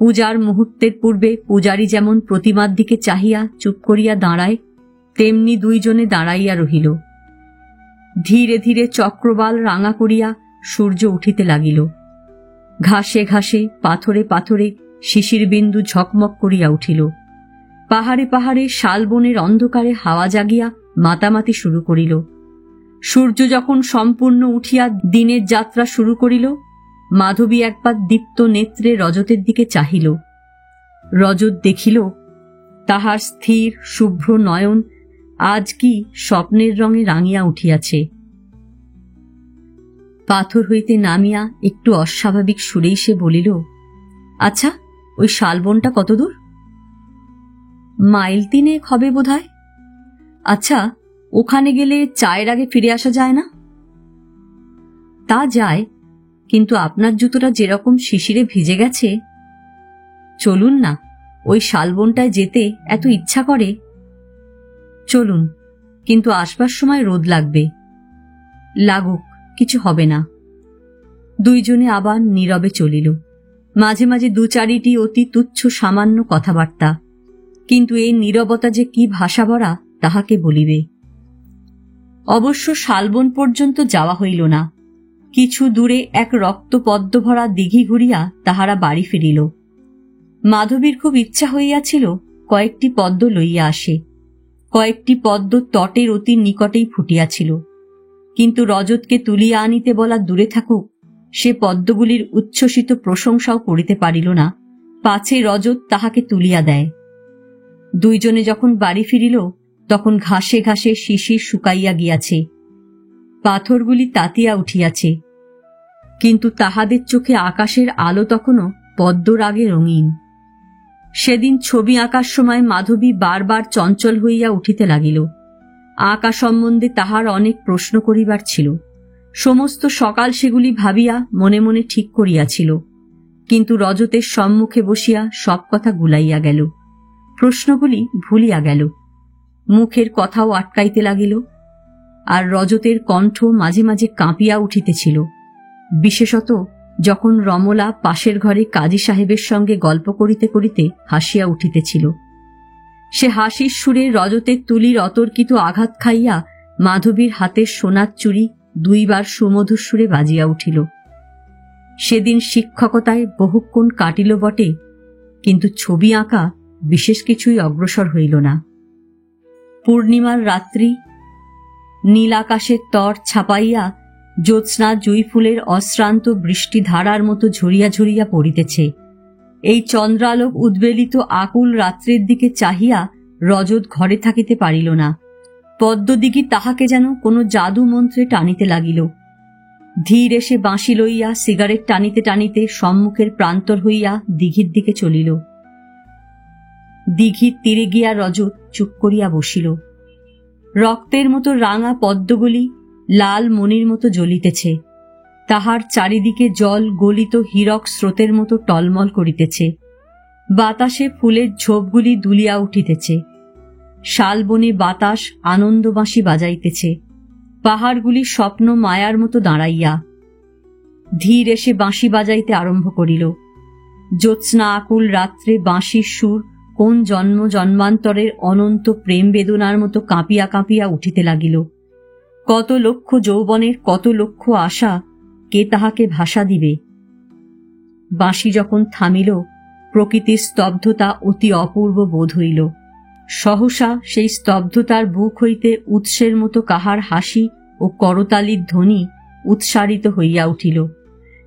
পূজার মুহূর্তের পূর্বে পূজারী যেমন প্রতিমার দিকে চাহিয়া চুপ করিয়া দাঁড়ায়, তেমনি দুইজনে দাঁড়াইয়া রহিল। ধীরে ধীরে চক্রবাল রাঙা করিয়া সূর্য উঠিতে লাগিল। ঘাসে ঘাসে পাথরে পাথরে শিশির বিন্দু ঝকমক করিয়া উঠিল। পাহাড়ে পাহাড়ে শালবনের অন্ধকারে হাওয়া জাগিয়া মাতামাতি শুরু করিল। সূর্য যখন সম্পূর্ণ উঠিয়া দিনের যাত্রা শুরু করিল, মাধবী একবার দীপ্ত নেত্রে রজতের দিকে চাহিল। রজত দেখিল তাহার স্থির শুভ্র নয়ন আজ কি স্বপ্নের রঙে রাঙিয়া উঠিয়াছে। পাথর হইতে নামিয়া একটু অস্বাভাবিক সুরেই সে বলিল, আচ্ছা, ওই শালবনটা কত দূর? মাইল 3 হবে বোধ হয়। আচ্ছা, ওখানে গেলে চায়ের আগে ফিরে আসা যায় না? তা যায়, কিন্তু আপনার জুতোটা যেরকম শিশিরে ভিজে গেছে। চলুন না, ওই শালবনটায় যেতে এত ইচ্ছা করে। চলুন, কিন্তু আসবার সময় রোদ লাগবে। লাগুক, কিছু হবে না। দুইজনে আবার নীরবে চলিল। মাঝে মাঝে 2-4টি অতি তুচ্ছ সামান্য কথাবার্তা, কিন্তু এই নীরবতা যে কি ভাষা ভরা তাহাকে বলিবে। অবশ্য শালবন পর্যন্ত যাওয়া হইল না। কিছু দূরে এক রক্তপদ্ম ভরা দিঘি ঘুরিয়া তাহারা বাড়ি ফিরিল। মাধবীর খুব ইচ্ছা হইয়াছিল কয়েকটি পদ্ম লইয়া আসে। কয়েকটি পদ্ম তটের অতি নিকটেই ফুটিয়াছিল, কিন্তু রজতকে তুলিয়া আনিতে বলা দূরে থাকুক, সে পদ্মগুলির উচ্ছ্বসিত প্রশংসাও করিতে পারিল না, পাছে রজত তাহাকে তুলিয়া দেয়। দুইজনে যখন বাড়ি ফিরিল তখন ঘাসে ঘাসে শিশির শুকাইয়া গিয়াছে, পাথরগুলি তাতিয়া উঠিয়াছে, কিন্তু তাহাদের চোখে আকাশের আলো তখনও পদ্মর আগে রঙিন। সেদিন ছবি আঁকার সময় মাধবী বারবার চঞ্চল হইয়া উঠিতে লাগিল। আঁকা সম্বন্ধে তাহার অনেক প্রশ্ন করিবার ছিল। সমস্ত সকাল সেগুলি ভাবিয়া মনে মনে ঠিক করিয়াছিল, কিন্তু রজতের সম্মুখে বসিয়া সব কথা গুলাইয়া গেল, প্রশ্নগুলি ভুলিয়া গেল, মুখের কথাও আটকাইতে লাগিল। আর রজতের কণ্ঠ মাঝে মাঝে কাঁপিয়া উঠিতেছিল, বিশেষত যখন রমলা পাশের ঘরে কাজী সাহেবের সঙ্গে গল্প করিতে করিতে হাসিয়া উঠিতেছিল। সে হাসির সুরে রজতের তুলির অতর্কিত আঘাত খাইয়া মাধবীর হাতের সোনার চুড়ি 2 বার সুমধুর সুরে বাজিয়া উঠিল। সেদিন শিক্ষকতায় বহুক্ষণ কাটিল বটে, কিন্তু ছবি আঁকা বিশেষ কিছুই অগ্রসর হইল না। পূর্ণিমার রাত্রি, নীল আকাশের তর ছাপাইয়া জ্যোৎস্না জুঁইফুলের অশ্রান্ত বৃষ্টিধারার মতো ঝরিয়া ঝরিয়া পড়িতেছে। এই চন্দ্রালোক উদ্বেলিত আকুল রাত্রের দিকে চাহিয়া রজত ঘরে থাকিতে পারিল না। পদ্মদিঘি তাহাকে যেন কোনো জাদু মন্ত্রে টানিতে লাগিল। ধীর এসে বাঁশি লইয়া সিগারেট টানিতে টানিতে সম্মুখের প্রান্তর হইয়া দিঘির দিকে চলিল। দিঘির তীরে গিয়া রজত চুপ করিয়া বসিল। রক্তের মতো রাঙা পদ্মগুলি লাল মণির মতো জ্বলিতেছে, তাহার চারিদিকে জল গলিত হীরক স্রোতের মতো টলমল করিতেছে। বাতাসে ফুলের ঝোপগুলি দুলিয়া উঠিতেছে। শালবনে বাতাস আনন্দবাঁশি বাজাইতেছে, পাহাড়গুলি স্বপ্ন মায়ার মতো দাঁড়াইয়া। ধীর এসে বাঁশি বাজাইতে আরম্ভ করিল। জ্যোৎস্না আকুল রাত্রে বাঁশির সুর কোন জন্ম জন্মান্তরের অনন্ত প্রেম বেদনার মতো কাঁপিয়া কাঁপিয়া উঠিতে লাগিল। কত লক্ষ যৌবনের কত লক্ষ আশা, কে তাহাকে ভাষা দিবে? বাঁশি যখন থামিল, প্রকৃতির স্তব্ধতা অতি অপূর্ব বোধ হইল। সহসা সেই স্তব্ধতার বুক হইতে উৎসের মতো কাহার হাসি ও করতালির ধ্বনি উৎসারিত হইয়া উঠিল,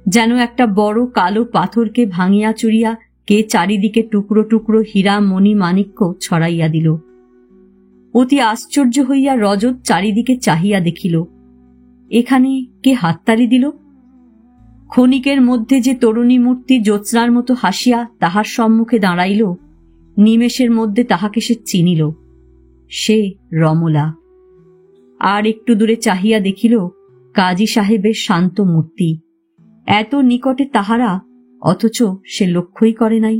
যেন একটা বড় কালো পাথরকে ভাঙিয়া চুরিয়া কে চারিদিকে টুকরো টুকরো হীরা মণি মাণিক্য ছড়াইয়া দিল। অতি আশ্চর্য হইয়া রজত চারিদিকে চাহিয়া দেখিল, এখানে কে হাততালি দিল? ক্ষণিকের মধ্যে যে তরুণী মূর্তি জ্যোৎস্নার মতো হাসিয়া তাহার সম্মুখে দাঁড়াইল, নিমেষের মধ্যে তাহাকে সে চিনিল। সে রমলা। আর একটু দূরে চাহিয়া দেখিল কাজী সাহেবের শান্ত মূর্তি, এত নিকটে তাহারা, অথচ সে লক্ষ্যই করে নাই।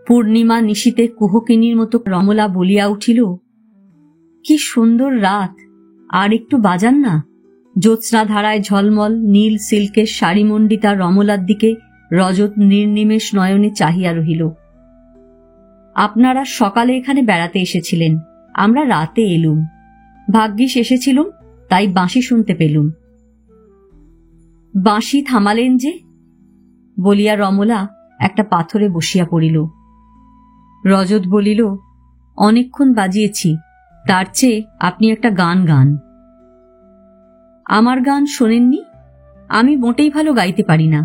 পূর্ণিমা নিশীতে কুহকিনীর মতো রমলা বলিয়া উঠিল, কি সুন্দর রাত, আর একটু বাজান না। জ্যোৎস্না ধারায় ঝলমল নীল সিল্কের শাড়িমণ্ডিতা রমলার দিকে রজত নির্নিমেষ নয়নে চাহিয়া রহিল। আপনারা সকালে এখানে বেড়াতে এসেছিলেন, আমরা রাতে এলুম। ভাগ্যিস এসেছিলুম, তাই বাঁশি শুনতে পেলুম। বাঁশি থামালেন যে? বলিয়া রমলা একটা পাথরে বসিয়া পড়িল। রজত বলিল, অনেকক্ষণ বাজিয়েছি, তার চেয়ে আপনি একটা গান গান। আমার গান শোনেননি? আমি মোটেই ভালো গাইতে পারি না,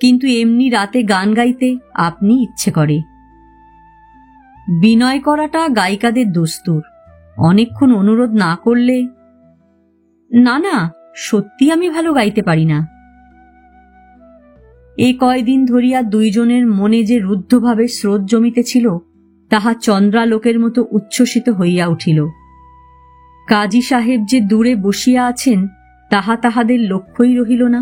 কিন্তু এমনি রাতে গান গাইতে আপনি ইচ্ছে করে। বিনয় করাটা গায়িকাদের দস্তুর, অনেকক্ষণ অনুরোধ না করলে। না না, সত্যি আমি ভালো গাইতে পারি না। এই কয়দিন ধরিয়া দুইজনের মনে যে রুদ্ধভাবে স্রোত জমিতেছিল, তাহা চন্দ্রালোকের মতো উচ্ছ্বসিত হইয়া উঠিল। কাজী সাহেব যে দূরে বসিয়া আছেন তাহা তাহাদের লক্ষ্যই রহিল না।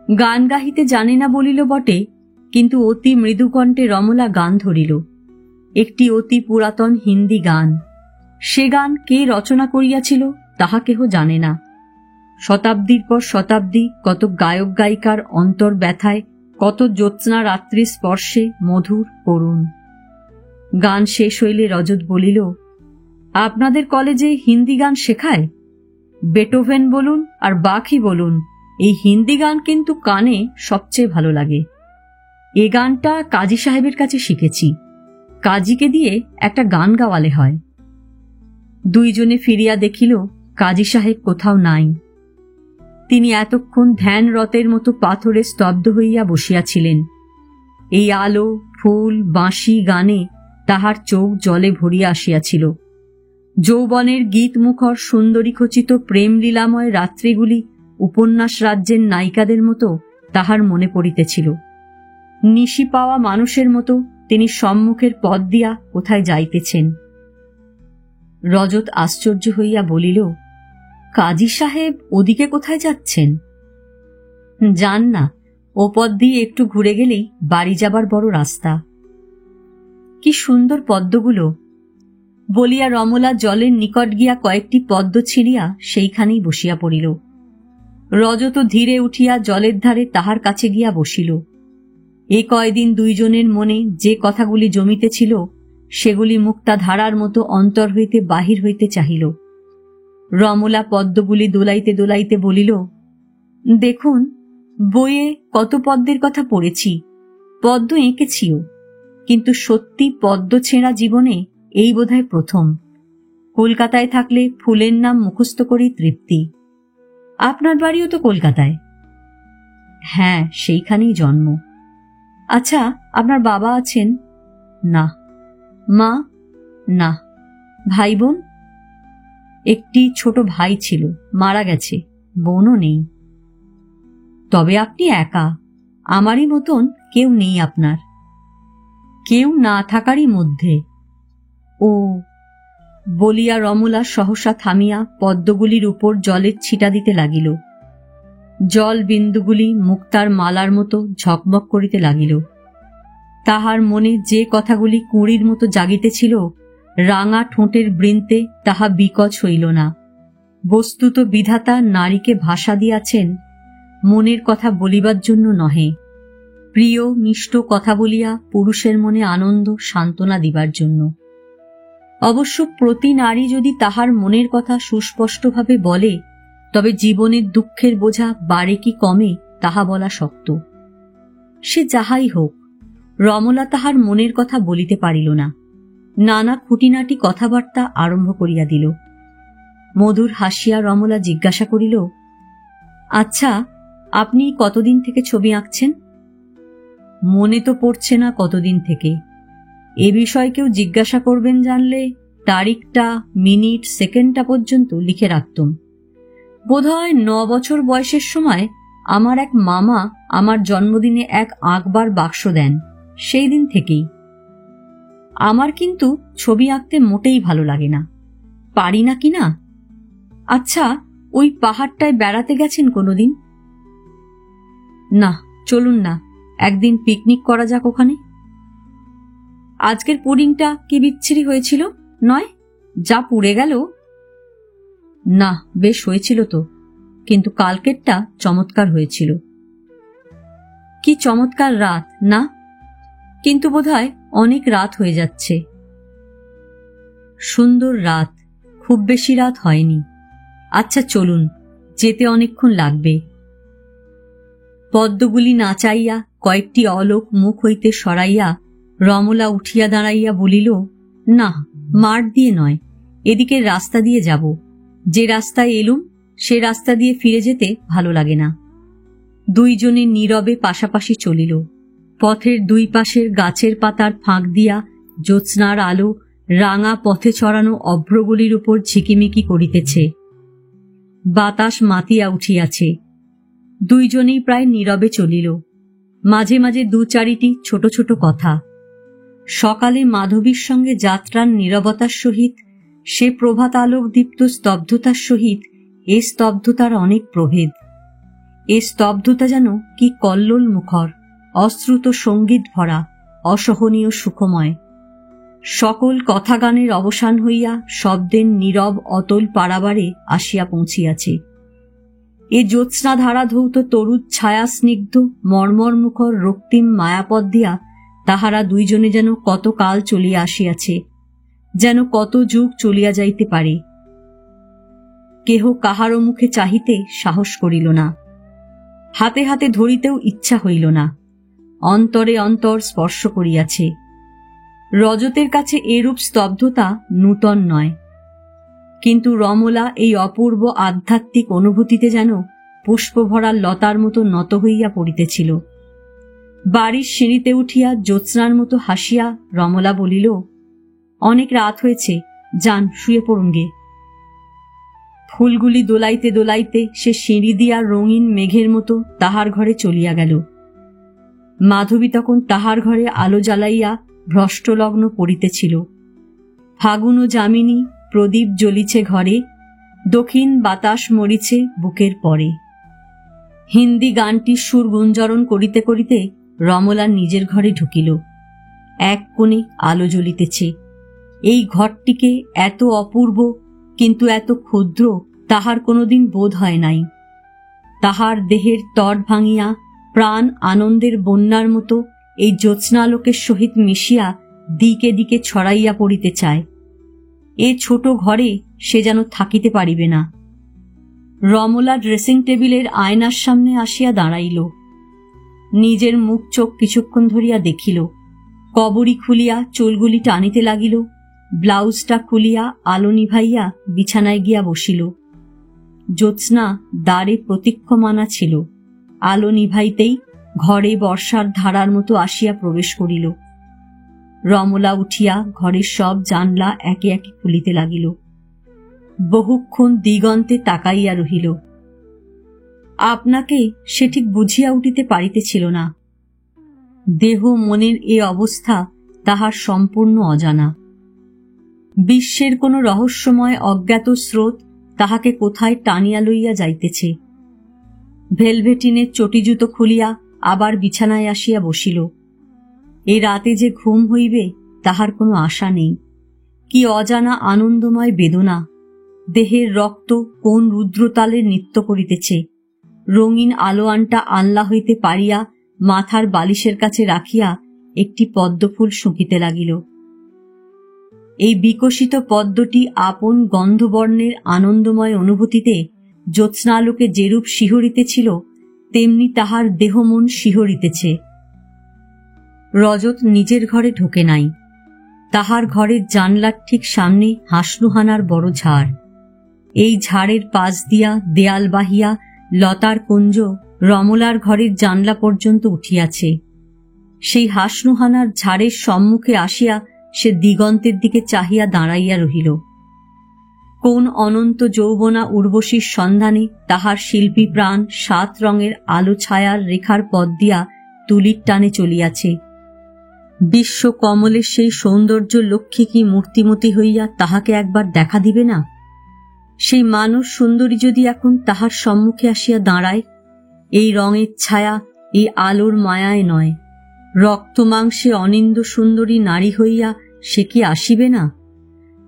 গান গাহিতে জানে না বলিল বটে, কিন্তু অতি মৃদুকণ্ঠে রমলা গান ধরিল, একটি অতি পুরাতন হিন্দি গান। সে গান কে রচনা করিয়াছিল তাহা কেহ জানে না। শতাব্দীর পর শতাব্দী কত গায়ক গায়িকার অন্তর ব্যথায়, কত জ্যোৎস্না রাত্রি স্পর্শে মধুর করুণ। গান শেষ হইলে রজত বলিল, আপনাদের কলেজে হিন্দি গান শেখায়? বেটোভেন বলুন আর বাখই বলুন, এই হিন্দি গান কিন্তু কানে সবচেয়ে ভালো লাগে। এ গানটা কাজী সাহেবের কাছে শিখেছি, কাজীকে দিয়ে একটা গান গাওয়ালে হয়। দুইজনে ফিরিয়া দেখিল কাজী সাহেব কোথাও নাই। তিনি এতক্ষণ ধ্যানরতের মতো পাথরে স্তব্ধ হইয়া বসিয়াছিলেন। এই আলো, ফুল, বাঁশি, গানে তাহার চোখ জলে ভরিয়া আসিয়াছিল। যৌবনের গীতমুখর সুন্দরীখচিত প্রেম লীলাময় রাত্রিগুলি উপন্যাস রাজ্যের নায়িকাদের মতো তাহার মনে পড়িতেছিল। নিশি পাওয়া মানুষের মতো তিনি সম্মুখের পথ দিয়া কোথায় যাইতেছেন। রজত আশ্চর্য হইয়া বলিল, কাজী সাহেব ওদিকে কোথায় যাচ্ছেন? যান না, ও পথ দিয়ে একটু ঘুরে গেলেই বাড়ি যাবার বড় রাস্তা। কি সুন্দর পদ্মগুলো! বলিয়া রমলা জলের নিকট গিয়া কয়েকটি পদ্ম ছিঁড়িয়া সেইখানেই বসিয়া পড়িল। রজত ধীরে উঠিয়া জলের ধারে তাহার কাছে গিয়া বসিল। এ কয়দিন দুইজনের মনে যে কথাগুলি জমিতেছিল সেগুলি মুক্তা ধারার মতো অন্তর হইতে বাহির হইতে চাহিল। রমলা পদ্মগুলি দোলাইতে দোলাইতে বলিল, দেখুন, বইয়ে কত পদ্মের কথা পড়েছি, পদ্ম এঁকেছিও, কিন্তু সত্যি পদ্ম ছেঁড়া জীবনে এই বোধহয় প্রথম। কলকাতায় থাকলে ফুলের নাম মুখস্থ করেই তৃপ্তি। আপনার বাড়িও তো কলকাতায়? হ্যাঁ, সেইখানেই জন্ম। আচ্ছা, আপনার বাবা আছেন? না। মা? না। ভাই বোন? একটি ছোট ভাই ছিল, মারা গেছে, বোনও নেই। তবে আপনি একা, আমারই মতন কেউ নেই আপনার। কেউ না থাকারই মধ্যে। ও, বলিয়া রমলা সহসা থামিয়া পদ্মগুলির উপর জলের ছিটা দিতে লাগিল। জল বিন্দুগুলি মুক্তার মালার মতো ঝকমক করিতে লাগিল। তাহার মনে যে কথাগুলি কুঁড়ির মতো জাগিতেছিল, রাঙা ঠোঁটের বৃন্তে তাহা বিকচ হইল না। বস্তুত বিধাতা নারীকে ভাষা দিয়াছেন মনের কথা বলিবার জন্য নহে, প্রিয় মিষ্ট কথা বলিয়া পুরুষের মনে আনন্দ সান্ত্বনা দিবার জন্য। অবশ্য প্রতি নারী যদি তাহার মনের কথা সুস্পষ্টভাবে বলে, তবে জীবনের দুঃখের বোঝা বাড়ে কি কমে তাহা বলা শক্ত। সে যাহাই হোক, রমলা তাহার মনের কথা বলিতে পারিল না। নানা খুঁটিনাটি কথাবার্তা আরম্ভ করিয়া দিল। মধুর হাসিয়া রমলা জিজ্ঞাসা করিল, আচ্ছা, আপনি কতদিন থেকে ছবি আঁকছেন? মনে তো পড়ছে না কতদিন থেকে। এ বিষয়ে কেউ জিজ্ঞাসা করবেন জানলে তারিখটা, মিনিট, সেকেন্ডটা পর্যন্ত লিখে রাখতুম। বোধহয় 9 বছর বয়সের সময় আমার এক মামা আমার জন্মদিনে এক আঁকবার বাক্স দেন, সেই দিন থেকেই। আমার কিন্তু ছবি আঁকতে মোটেই ভালো লাগে না, পারি না কি না। আচ্ছা, ওই পাহাড়টায় বেড়াতে গেছেন কোনোদিন? না, চলুন না, একদিন পিকনিক করা যাক ওখানে। আজকের পুডিংটা কি বিচ্ছিরি হয়েছিল নয়? যা পুড়ে গেল। না, বেশ হয়েছিল তো, কিন্তু কালকেরটা চমৎকার হয়েছিল। কি চমৎকার রাত না? কিন্তু বোধহয় অনেক রাত হয়ে যাচ্ছে। সুন্দর রাত, খুব বেশি রাত হয়নি। আচ্ছা চলুন, যেতে অনেকক্ষণ লাগবে। পদ্মগুলি নাচাইয়া কয়েকটি অলোক মুখ হইতে সরাইয়া রমলা উঠিয়া দাঁড়াইয়া বলিল, না, মাঠ দিয়ে নয়, এদিকের রাস্তা দিয়ে যাব। যে রাস্তায় এলুম সে রাস্তা দিয়ে ফিরে যেতে ভালো লাগে না। দুইজনে নীরবে পাশাপাশি চলিল। পথের দুই পাশের গাছের পাতার ফাঁক দিয়া জ্যোৎস্নার আলো রাঙা পথে ছড়ানো অভ্রগুলির উপর ঝিকিমিকি করিতেছে। বাতাস মাতিয়া উঠিয়াছে। দুইজনেই প্রায় নীরবে চলিল। মাঝে মাঝে দু চারিটি ছোট ছোট কথা। সকালে মাধবীর সঙ্গে যাত্রার নীরবতার সহিত, সে প্রভাত আলোক দীপ্ত স্তব্ধতার সহিত এ স্তব্ধতার অনেক প্রভেদ। এ স্তব্ধতা যেন কি কল্লোল মুখর, অশ্রুত সঙ্গীত ভরা, অসহনীয় সুখময়। সকল কথাগানের অবসান হইয়া শব্দের নীরব অতল পারাবারে আসিয়া পৌঁছিয়াছে। এ জ্যোৎস্না ধারা ধৌত তরুদ ছায়া স্নিগ্ধ মর্মর মুখর রক্তিম মায়াপথ দিয়া তাহারা দুইজনে যেন কত কাল চলিয়া আসিয়াছে, যেন কত যুগ চলিয়া যাইতে পারে। কেহ কাহারও মুখে চাহিতে সাহস করিল না, হাতে হাতে ধরিতেও ইচ্ছা হইল না। অন্তরে অন্তর স্পর্শ করিয়াছে। রজতের কাছে এরূপ স্তব্ধতা নূতন নয়, কিন্তু রমলা এই অপূর্ব আধ্যাত্মিক অনুভূতিতে যেন পুষ্পভরা লতার মতো নত হইয়া পড়িতেছিল। বাড়ির সিঁড়িতে উঠিয়া জ্যোৎস্নার মতো হাসিয়া রমলা বলিল, অনেক রাত হয়েছে, যান শুয়ে পড়ুন গে। ফুলগুলি দোলাইতে দোলাইতে সে সিঁড়ি দিয়া রঙিন মেঘের মতো তাহার ঘরে চলিয়া গেল। মাধবী তখন তাহার ঘরে আলো জ্বালাইয়া ভ্রষ্টলগ্ন পড়িতেছিল। ফাগুন ও যামিনী প্রদীপ জ্বলিছে ঘরে, দক্ষিণ বাতাস মরিছে বুকের পরে। হিন্দি গানটির সুর গুঞ্জরণ করিতে করিতে রমলা নিজের ঘরে ঢুকিল। এক কোণে আলো জ্বলিতেছে। এই ঘরটিকে এত অপূর্ব কিন্তু এত ক্ষুদ্র তাহার কোনোদিন বোধ হয় নাই। তাহার দেহের তট ভাঙিয়া প্রাণ আনন্দের বন্যার মতো এই জ্যোৎস্নালোকের সহিত মিশিয়া দিকে দিকে ছড়াইয়া পড়িতে চায়। এ ছোট ঘরে সে যেন থাকিতে পারিবে না। রমলা ড্রেসিং টেবিলের আয়নার সামনে আসিয়া দাঁড়াইল। নিজের মুখ চোখ কিছুক্ষণ ধরিয়া দেখিল। কবরী খুলিয়া চুলগুলি টানিতে লাগিল। ব্লাউজটা খুলিয়া আলো নিভাইয়া বিছানায় গিয়া বসিল। জ্যোৎস্না দ্বারে প্রতীক্ষমানা ছিল। আলো নিভাইতেই ঘরে বর্ষার ধারার মতো আসিয়া প্রবেশ করিল। রমলা উঠিয়া ঘরের সব জানলা একে একে খুলিতে লাগিল। বহুক্ষণ দিগন্তে তাকাইয়া রহিল। আপনাকে সে ঠিক বুঝিয়া উঠিতে পারিতেছিল না। দেহ মনের এ অবস্থা তাহার সম্পূর্ণ অজানা। বিশ্বের কোন রহস্যময় অজ্ঞাত স্রোত তাহাকে কোথায় টানিয়া লইয়া যাইতেছে। ভেলভেটিনের চটিজুতো খুলিয়া আবার বিছানায় আসিয়া বসিল। এই রাতে যে ঘুম হইবে তাহার কোনো আশা নেই। কি অজানা আনন্দময় বেদনা। দেহের রক্ত কোন রুদ্রতালে নৃত্য করিতেছে। রঙিন আলোয়ানটা আনলা হইতে পারিয়া মাথার বালিশের কাছে রাখিয়া একটি পদ্মফুল শুকিতে লাগিল। এই বিকশিত পদ্মটি আপন গন্ধবর্ণের আনন্দময় অনুভূতিতে জ্যোৎস্নালোকে যেরূপ শিহরিতেছিল তেমনি তাহার দেহ মন শিহরিতেছে। রজত নিজের ঘরে ঢোকে নাই। তাহার ঘরের জানলার ঠিক সামনে হাসনুহানার বড় ঝাড়। এই ঝাড়ের পাশ দিয়া দেয়াল বাহিয়া লতার কুঞ্জ রমলার ঘরের জানলা পর্যন্ত উঠিয়াছে। সেই হাসনুহানার ঝাড়ের সম্মুখে আসিয়া সে দিগন্তের দিকে চাহিয়া দাঁড়াইয়া রহিল। কোন অনন্ত যৌবনা উর্বশীর সন্ধানে তাহার শিল্পী প্রাণ 7 রঙের আলো ছায়ার রেখার পথ দিয়া তুলির টানে চলিয়াছে। বিশ্ব কমলের সেই সৌন্দর্য লক্ষ্মী কি মূর্তিমতী হইয়া তাহাকে একবার দেখা দিবে না? সেই মানস সুন্দরী যদি এখন তাহার সম্মুখে আসিয়া দাঁড়ায়, এই রঙের ছায়া, এই আলোর মায়ায় নয়, রক্ত মাংসে অনিন্দ সুন্দরী নারী হইয়া সে কি আসিবে না?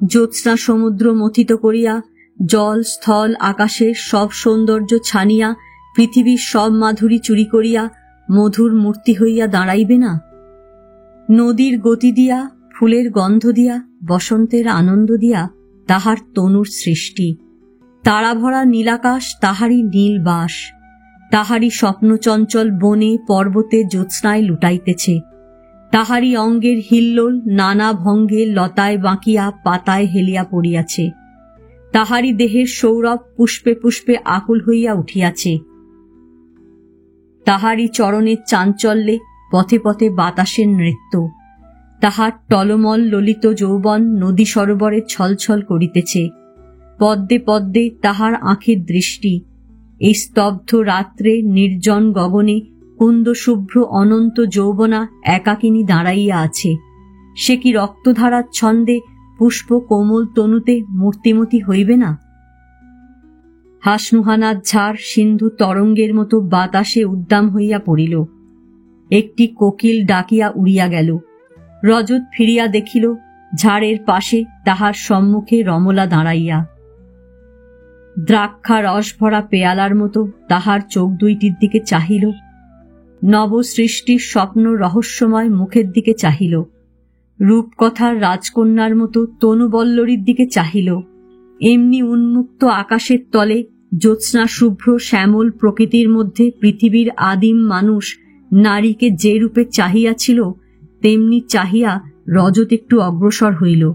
জ্যোৎস্না সমুদ্র মথিত করিয়া জল স্থল আকাশের সব সৌন্দর্য ছানিয়া পৃথিবীর সব মাধুরী চুরি করিয়া মধুর মূর্তি হইয়া দাঁড়াইবে না? নদীর গতি দিয়া, ফুলের গন্ধ দিয়া, বসন্তের আনন্দ দিয়া তাহার তনুর সৃষ্টি। তারাভরা নীলাকাশ তাহারই নীল বাস। তাহারই স্বপ্নচঞ্চল বনে পর্বতে জ্যোৎস্নায় লুটাইতেছে। তাহারই অঙ্গের হিল্লোল নানা ভঙ্গে লতায় বাঁকিয়া পাতায় হেলিয়া পড়িয়াছে। তাহারই দেহের সৌরভ পুষ্পে পুষ্পে আকুল হইয়া উঠিয়াছে। তাহারই চরণের চাঞ্চল্যে পথে পথে বাতাসের নৃত্য। তাহার টলমল ললিত যৌবন নদী সরোবরে ছলছল করিতেছে। পদ্মে পদ্মে তাহার আঁখের দৃষ্টি। এই স্তব্ধ রাত্রে নির্জন গগনে কুন্দশুভ্র অনন্ত যৌবনা একাকিনী দাঁড়াইয়া আছে। সে কি রক্তধারার ছন্দে পুষ্প কোমল তনুতে মূর্তিমতী হইবে না? হাসনুহানার ঝাড় সিন্ধু তরঙ্গের মতো বাতাসে উদ্দাম হইয়া পড়িল। একটি কোকিল ডাকিয়া উড়িয়া গেল। রজত ফিরিয়া দেখিল ঝাড়ের পাশে তাহার সম্মুখে রমলা দাঁড়াইয়া। দ্রাক্ষা রস ভরা পেয়ালার মতো তাহার চোখ দুইটির দিকে চাহিল। নবসৃষ্টির স্বপ্ন রহস্যময় মুখের দিকে চাহিল। রূপকথার রাজকন্যার মতো তনুবল্লরীর দিকে চাহিল। এমনি উন্মুক্ত আকাশের তলে জ্যোৎস্না শুভ্র শ্যামল প্রকৃতির মধ্যে পৃথিবীর আদিম মানুষ নারীকে যে রূপে চাহিয়াছিল তেমনি চাহিয়া রজত একটু অগ্রসর হইল।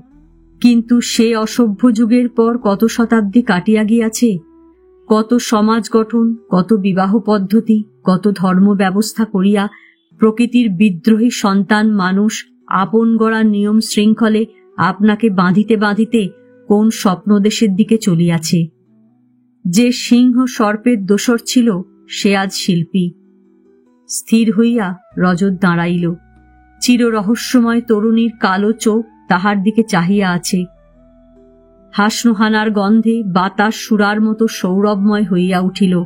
কিন্তু সে অসভ্য যুগের পর কত শতাব্দী কাটিয়া গিয়াছে। কত সমাজ গঠন, কত বিবাহ পদ্ধতি, কত ধর্ম ব্যবস্থা করিয়া প্রকৃতির বিদ্রোহী সন্তান মানুষ আপন গড়া নিয়ম শৃঙ্খলে আপনাকে বাঁধিতে বাঁধিতে কোন স্বপ্নদেশের দিকে চলিয়াছে। যে সিংহ সর্পের দোসর ছিল সে আজ শিল্পী। স্থির হইয়া রজত দাঁড়াইল। চির রহস্যময় তরুণীর কালো চোখ তাহার দিকে চাহিয়া আছে। হাসনুহানার গন্ধে বাতাস সুরার মতো সৌরভময় হইয়া উঠিল।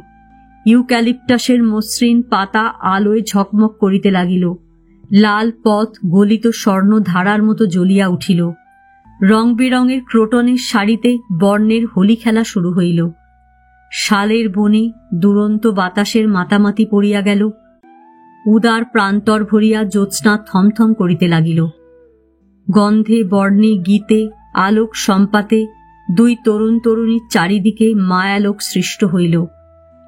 ইউক্যালিপটাসের মসৃণ পাতা আলোয় ঝকমক করিতে লাগিল। লাল পথ গলিত স্বর্ণ ধারার মতো জ্বলিয়া উঠিল। রং বেরঙের ক্রোটনের শাড়িতে বর্ণের হোলি খেলা শুরু হইল। শালের বনে দুরন্ত বাতাসের মাতামাতি পড়িয়া গেল। উদার প্রান্তর ভরিয়া জ্যোৎস্না থমথম করিতে লাগিল। গন্ধে বর্ণে গীতে আলোক সম্পাতে দুই তরুণ তরুণীর চারিদিকে মায়ালোক সৃষ্ট হইল।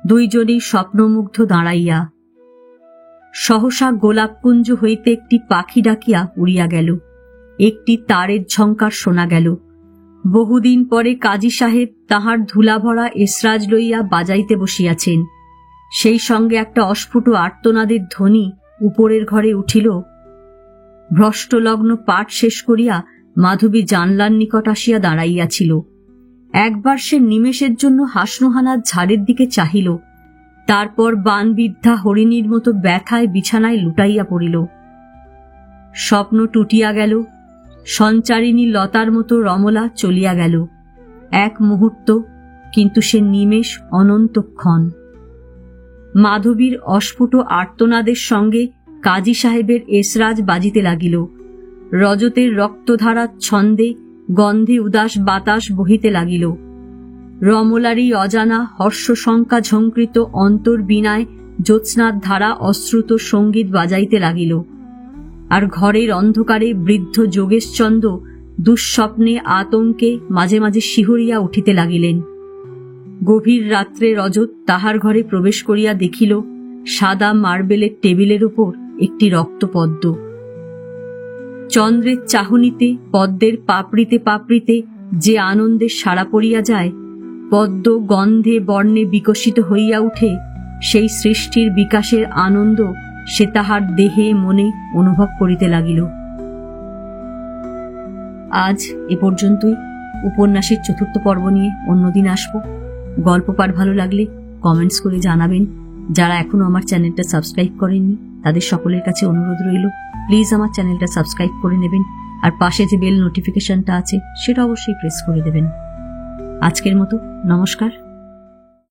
দুইজনই স্বপ্নমুগ্ধ দাঁড়াইয়া। সহসা গোলাপকুঞ্জ হইতে একটি পাখি ডাকিয়া উড়িয়া গেল। একটি তারের ঝঙ্কার শোনা গেল। বহুদিন পরে কাজী সাহেব তাহার ধুলাভরা এসরাজ লইয়া বাজাইতে বসিয়াছেন। সেই সঙ্গে একটা অস্ফুট আর্তনাদের ধ্বনি উপরের ঘরে উঠিল। ভ্রষ্টলগ্ন পাঠ শেষ করিয়া মাধবী জানলার নিকট আসিয়া দাঁড়াইয়াছিল। একবার সে নিমেষের জন্য হাসনুহানার ঝাড়ের দিকে চাহিল। তারপর বানবিদ্ধা হরিণীর মতো ব্যথায় বিছানায় লুটাইয়া পড়িল। স্বপ্ন টুটিয়া গেল। সঞ্চারিণী লতার মতো রমলা চলিয়া গেল। এক মুহূর্ত, কিন্তু সে নিমেষ অনন্তক্ষণ। মাধবীর অস্ফুট আর্তনাদের সঙ্গে কাজী সাহেবের এসরাজ বাজিতে লাগিল। রজতের রক্তধারার ছন্দে গন্ধে উদাস বাতাস বহিতে লাগিল। রমলারই অজানা হর্ষশঙ্কা ঝঙ্কৃত অন্তর্বীণায় জ্যোৎস্নার ধারা অশ্রুত সঙ্গীত বাজাইতে লাগিল। আর ঘরের অন্ধকারে বৃদ্ধ যোগেশচন্দ্র দুঃস্বপ্নে আতঙ্কে মাঝে মাঝে শিহরিয়া উঠিতে লাগিলেন। গভীর রাত্রে রজত তাহার ঘরে প্রবেশ করিয়া দেখিল সাদা মার্বেলের টেবিলের উপর একটি রক্তপদ্ম। চন্দ্রের চাহনিতে পদ্মের পাপড়িতে পাপড়িতে যে আনন্দের সাড়া পড়িয়া যায়, পদ্ম গন্ধে বর্ণে বিকশিত হইয়া উঠে, সেই সৃষ্টির বিকাশের আনন্দ সে তাহার দেহে মনে অনুভব করিতে লাগিল। আজ এ পর্যন্তই। উপন্যাসের চতুর্থ পর্ব নিয়ে অন্যদিন আসব। গল্প পাঠ ভালো লাগলে কমেন্টস করে জানাবেন। যারা এখনো আমার চ্যানেলটা সাবস্ক্রাইব করেননি তাদের সকলের কাছে অনুরোধ রইল, প্লিজ আমার চ্যানেলটা সাবস্ক্রাইব করে নেবেন। আর পাশে যে বেল নোটিফিকেশনটা আছে সেটা অবশ্যই প্রেস করে দেবেন। আজকের মতো নমস্কার।